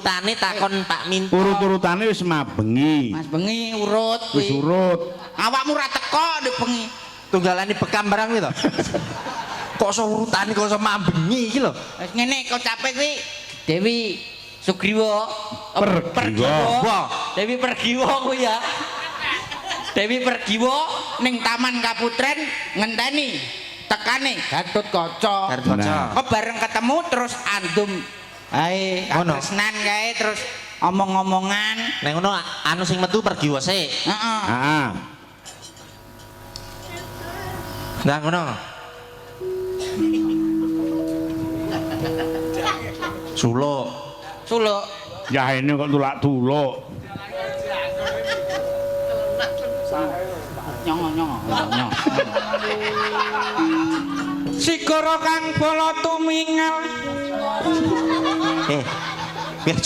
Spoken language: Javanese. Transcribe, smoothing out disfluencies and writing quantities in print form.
urutane takon Pak Minto. Urut-urutane wis mabengi. Mas bengi urut Wis kuwi. urut. Awakmu ra teko ndek bengi. Tunggalane bekam barang kuwi to. Kok iso urutane kok iso mambengi iki lho. Wis ngene kok capek kuwi Dewi Sugriwa Pergiwa. Dewi Pergiwa kuwi ya. Dewi Pergiwa ning Taman Kaputren ngenteni tekane Gatotkaca. Gatotkaca. Kok bareng ketemu terus andum ae Ngono. katresnan kae terus omong-omongan. Nek ngono anu sing metu Pergiwa sik. Heeh. Heeh. Nah ngono. Suluk. Suluk. Ya ini kok tulak tuluk. Nyong. Sigara kang bala tumingal. Biar